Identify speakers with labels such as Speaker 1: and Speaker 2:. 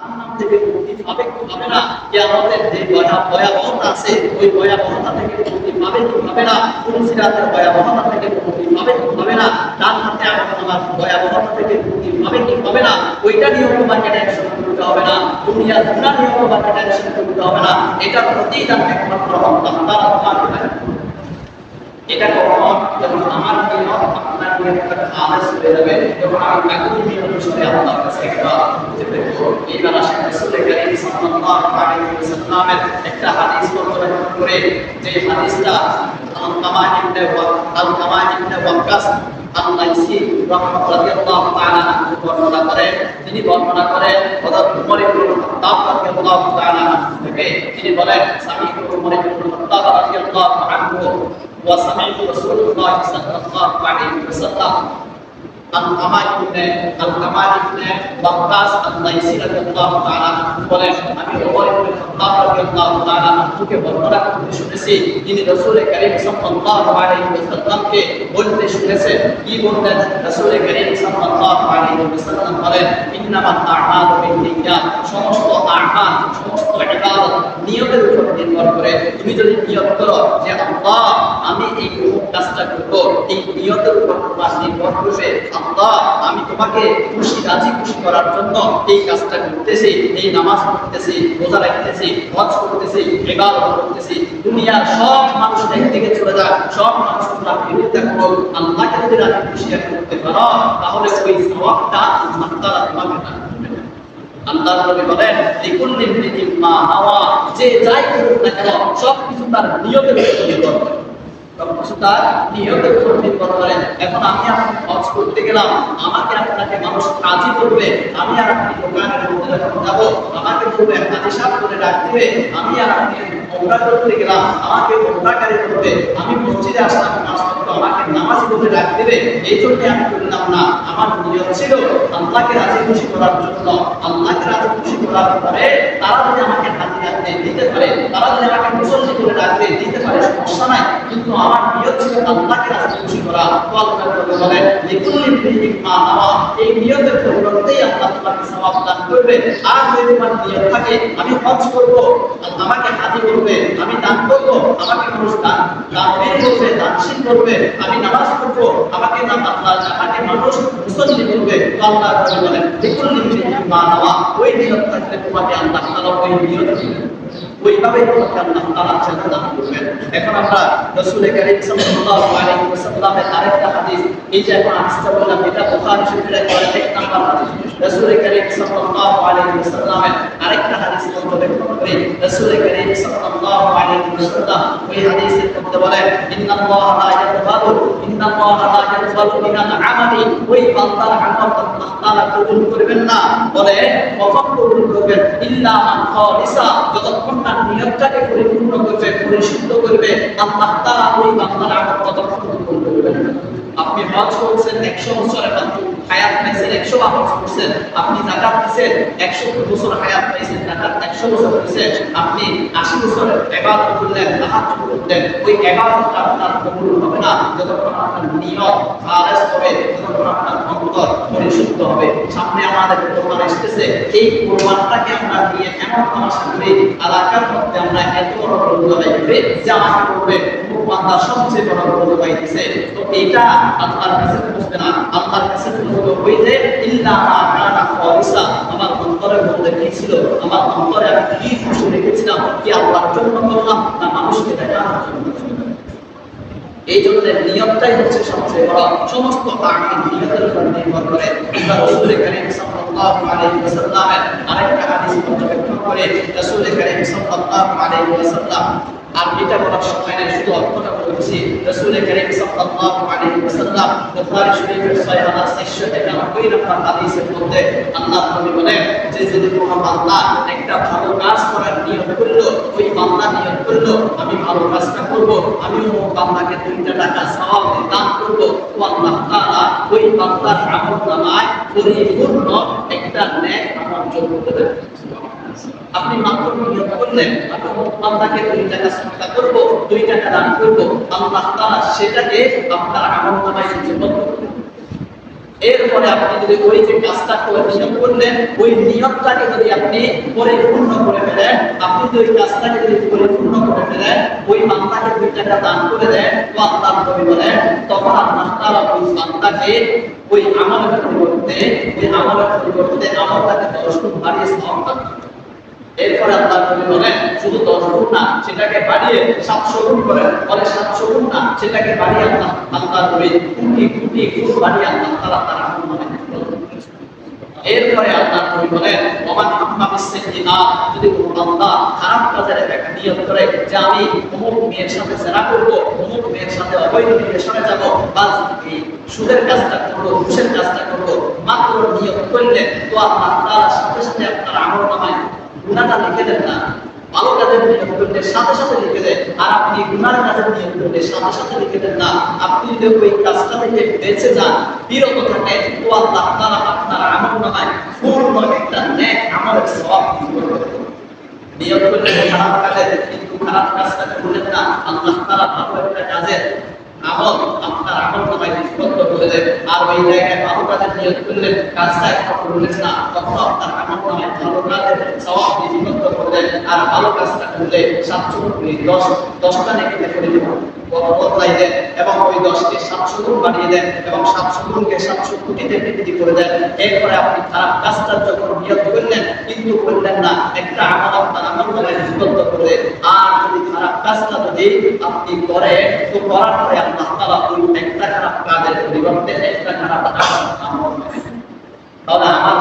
Speaker 1: জাহান্নাম থেকে মুক্তি পাবে কি পাবে না, কিয়ামতের যে ভয়াবহতা আছে ওই ভয়াবহতা থেকে মুক্তি পাবে কি পাবে না, পুলসিরাতের ভয়াবহতা থেকে মুক্তি পাবে কি পাবে না, ডান হাতে আমার ভয়াবহতা থেকে মুক্তি পাবে কি পাবে না, ওইটা নিয়েও তোমাকে টেনশন করতে হবে না, দুনিয়া দুনিয়া নিয়েও তোমাকে টেনশন করতে হবে না। এটা প্রতিদান একমাত্র আল্লাহ তাআলা তোমাকে। এটা কখন যখন আমার নিয়ত আপনার নিয়তটা খালেস হয়ে যাবে, যখন আমি কাকুতি নিয়ত অনুসারে আল্লাহর কাছে একটা বুঝে ফেলবো। এইবার আসেন রাসূল কারীম সাল্লাল্লাহু আলাইহি ওয়াসাল্লামের একটা হাদিস পর্যবেক্ষণ করে, যে হাদিসটা আল-কামা ইবনে ওয়াক্কাস আল-লাইসি রাদিয়াল্লাহু তাআলা আনহু বর্ণনা করেন। তিনি বর্ণনা করেন হযরত উমর ইবনে খাত্তাব রাদিয়াল্লাহু তাআলা আনহু থেকে, তিনি বলেন সামি'তু উমর ইবনে খাত্তাব রাদিয়াল্লাহু আনহু وسمعت رسول الله صلى الله عليه وسلم الكمال بن وقاص الليثي রাদিয়াল্লাহু তাআলা বলেন, আমি ওমর ইবনে খাত্তাব রাদিয়াল্লাহু তাআলা আনহুকে বর্ণনা করতে শুনেছি, তিনি রাসূল কারীম সাল্লাল্লাহু আলাইহি ওয়াসাল্লামকে বলতে শুনেছেন। কি বলতেন? রাসূল কারীম সাল্লাল্লাহু আলাইহি ওয়াসাল্লাম বলেন, ইন্নামাল আ'মালু বিন্নিয়াত, সমস্ত আমাল সমস্ত ইবাদত নিয়তের উপর নির্ভর করে। তুমি যদি নিয়ত করো যে আল্লাহ আমি এই কাজটা করব, এই নিয়তের উপর তোমার নির্ভর করবে আল্লাহ আমি তোমাকে খুশি রাজি খুশি করার জন্য এই কাজটা করতেছি, এই নামাজ পড়তেছি, রোজা রাখতেছি, হজ করতেছি, ইবাদত করতেছি। দুনিয়ার সব মানুষ একদিকে চলে যায়, সব মানুষ তোমরা বিরুদ্ধে করো, আল্লাহকে যদি রাজি খুশি করতে পারো তাহলে ওই সওয়াবটা আল্লাহ তাআলা তোমাকে দান করবেন। আল্লাহ নবী বলেন, লিকুল্লি ইমরিইন মা নাওয়া, যে যাই করুক না কেন সব কিছু তার নিয়তের উপর নির্ভর করে। তার নিয়তের উপর নির্ভর করে। এখন আমি আপনি হজ করতে গেলাম, আমাকে আপনাকে মানুষ রাজি করবে, আমি আর আপনি দোকানের মধ্যে যখন যাবো আমাকে বলবে হাজি সাহেব করে ডাক দিবে, আমি আর আপনি ওমরা করতে গেলাম আমাকে ওমরাকারী করবে, আমি মসজিদে আসলাম নামাজ পড়তে আমাকে নামাজি বলে ডাক দিবে। এই জন্য আমি করলাম না, আমার নিয়ত ছিল আল্লাহকে রাজি খুশি করার জন্য। আল্লাহকে রাজি খুশি করার পরে তারা যদি আমাকে হাজি ডাকতে দিতে পারে, তারা যদি আমাকে মুসল্লি করে ডাকতে দিতে পারে, সমস্যা নাই, কিন্তু আমার নিয়ত ছিল আল্লাহকে রাজি খুশি করা। তো আল্লাহ বলেন, লিকুল্লি ইমরিইন মা নাওয়া, এই নিয়তের পরিবর্তেই আল্লাহ তোমাকে সওয়াব দান করবে। আর যদি তোমার নিয়ত থাকে আমি হজ করব, আমাকে হাজি করবে, আমি দান করব, আমাকে মানুষ দানবীর করবে, দানশীল করবে, আমি নামাজ পড়বো, আমাকে মানুষ মুসল্লি করবে, তো আল্লাহ বলেন লিকুল্লি ইমরিইন মা নাওয়া, ওই নিয়ত থাকলে তোমাকে আল্লাহ তাআলা ওই নিয়ত দিবেন, ওইভাবে তোমাকে আল্লাহ তাআলা জান্নাত দান করবেন। এখন আমরা রাসূল কারীম সাল্লাল্লাহু আলাইহি ওয়াসাল্লামের আরেকটা হাদিস, এই যে এখন হাদিসটা বললাম এটা বুখারী শরীফের এক নাম্বার হাদিস। রাসূল কারীম সাল্লাল্লাহু আলাইহি ওয়াসাল্লামের আরেকটা হাদিস পর্যবেক্ষণ করে রাসূল কারীম সাল্লাল্লাহু আলাইহি ওয়াসাল্লাম ওই হাদিসের মধ্যে বলেন, ইন্নাল্লাহা লা ইয়াকবালু মিনাল আমালি, ওই বান্দার আমল আল্লাহ তাআলা কবুল করবেন না। বলে কখন কবুল করবেন? ইল্লা মান খালিসা, যতক্ষণ না নিয়তটাকে পরিপূর্ণ করবে, পরিশুদ্ধ করবে, আল্লাহ তাআলা ওই বান্দার আমল ততক্ষণ কবুল করবেন না। আপনি হজ করছেন 100 বছর হায়াত পাইছেন, 100 হজ করছেন, আপনি যাকাত দিয়েছেন 100 বছর হায়াত পাইছেন, যাকাত 100 বছর দিয়েছেন, আপনি 80 বছর ইবাদত করলেন, তাহাজ্জুদ করলেন, ওই ইবাদতটা আপনার কবুল হবে না যতক্ষণ আপনার নিয়ত খালেস হবে, যতক্ষণ আপনার অন্তর পরিশুদ্ধ হবে। সামনে আমাদের কোরবান আসতেছে, এই কোরবানটাকে আমরা দিয়ে এমন তামাশা করি, এলাকার মধ্যে আমরা এত বড় কোরবান দিবে যে আমাকে বলবে কোরবানটা সবচেয়ে বড় কোরবান দিয়েছে। তো এইটা আল্লাহর কাছে পৌঁছবে না, আল্লাহর কাছে পৌঁছবে ওই যে ইল্লা মা কানা খালিসা, আমার অন্তরের মধ্যে কি ছিল, আমার অন্তরে আমি কি খুশি রেখেছিলাম, কি আল্লাহর জন্য করলাম না মানুষকে দেখানোর জন্য। এই জন্য নিয়তটাই হচ্ছে সবচেয়ে বড়। সমস্ত আমল নিয়তের উপর নির্ভর করে। আমরা রাসূল কারীম সাল্লাল্লাহু আলাইহি ওয়াসাল্লামের আরেকটা হাদিস পর্যবেক্ষণ করে রাসূল কারীম সাল্লাল্লাহু আলাইহি ওয়াসাল্লাম, আর এটা বলার সময় নাই, শুধু অর্থটা বলছি। রাসূল কারীম সাল্লাল্লাহু আলাইহি ওয়াসাল্লাম বুখারী শরীফের 691 নম্বর হাদিসের মধ্যে আল্লাহ নবী বলেন যে যদি কোনো বান্দা একটা ভালো কাজ করার নিয়ত করলো, ওই বান্দা নিয়ত করলো আমি ভালো কাজটা করব, আমি ওই বান্দাকে 2টা টাকা সওয়াব দান করব, তো আল্লাহ তাআলা ওই বান্দার আমলনামায় পরিপূর্ণ একটা নেক আমল যোগ করে দেবেন। আপনি মাত্র নিয়ত করলেন আমি বান্দাকে 2 টাকা সাদকা করব, 2 টাকা দান করব, আল্লাহ তাআলা সেটাকে আপনার আমলনামায় লিপিবদ্ধ করে দেবেন। এরপরে আপনি যদি ওই যে কাজটা করে নিয়ত করলেন, ওই নিয়তটাকে যদি আপনি পরিপূর্ণ করে ফেলেন, আপনি যদি ওই কাজটাকে যদি পরিপূর্ণ করে ফেলেন, ওই বান্দাকে 2 টাকা দান করে দেন, তো আল্লাহ নবী বলেন তখন আল্লাহ তাআলা ওই বান্দাকে ওই আমলের পরিবর্তে আমলটাকে 10 গুণ বাড়িয়ে সওয়াব দান করেন। এরপরে আল্লাহ নবী বলেন শুধু 10 গুণ না, সেটাকে বাড়িয়ে 700 গুণ করেন। বলে 700 গুণ না, সেটাকে বাড়িয়ে আল্লাহ নবী কোটি কোটি গুণ বাড়িয়ে আল্লাহ তাআলা তার আমল নামায় লিখে দেন। এরপরে আল্লাহ নবী বলেন ওমান হাম্মা বিসসাইয়্যিআত, যদি কোনো বান্দা খারাপ কাজের একটা নিয়ত করে যে আমি অমুক মেয়ের সাথে জেনা করব, অমুক মেয়ের সাথে অবৈধ রিলেশনে যাব, বা এই সুদের কাজটা করব, ঘুষের কাজটা করব, মাত্র নিয়ত করলে তো আল্লাহ তাআলা সাথে সাথে আপনার আমল নামায় গুনাহটা লিখে দেন না। ভালো কাজের নিয়ত করলে সাথে সাথে লিখে দেন, আর আপনি গুনার কাজের নিয়ত করলে সাথে সাথে লিখে দেন না। আপনি যদি ওই কাজটা থেকে বেঁচে যান, বিরত থাকেন, তো আল্লাহ তাআলা আপনার আমল নামায় পূর্ণ একটা নেক আমলের সওয়াব দিবেন। নিয়ত করলে খারাপ কাজের, কিন্তু খারাপ কাজটা করলেন না, আল্লাহ তাআলা ভালো একটা কাজের আমল আপনার আমল নামায় লিপিবদ্ধ করে দেন। আর ওই জায়গায় ভালো কাজের নিয়ত করলেন, কাজটা একটা করলেন না, তখন আপনার আমল নামায় ভালো কাজের সওয়াব লিপিবদ্ধ করে দেন। আর ভালো কাজটা করলে 700 গুণ 10টা নেকিতে করে দেবেন, বদলাই দেন, এবং ওই 10কে 700 গুণ বাড়িয়ে দেন, এবং 700 গুণকে 700 কোটিতে বৃদ্ধি করে দেন। এরপরে আপনি খারাপ কাজটা যখন নিয়ত করলেন কিন্তু করলেন না, একটা আমল আপনার আমল নামায় লিপিবদ্ধ করে দেন। আর যদি খারাপ কাজটা যদি আপনি করেন, তো করার পরে আল্লাহ তাআলা ওই একটা খারাপ কাজের পরিবর্তে একটা খারাপ কাজ আমল, তাহলে আমার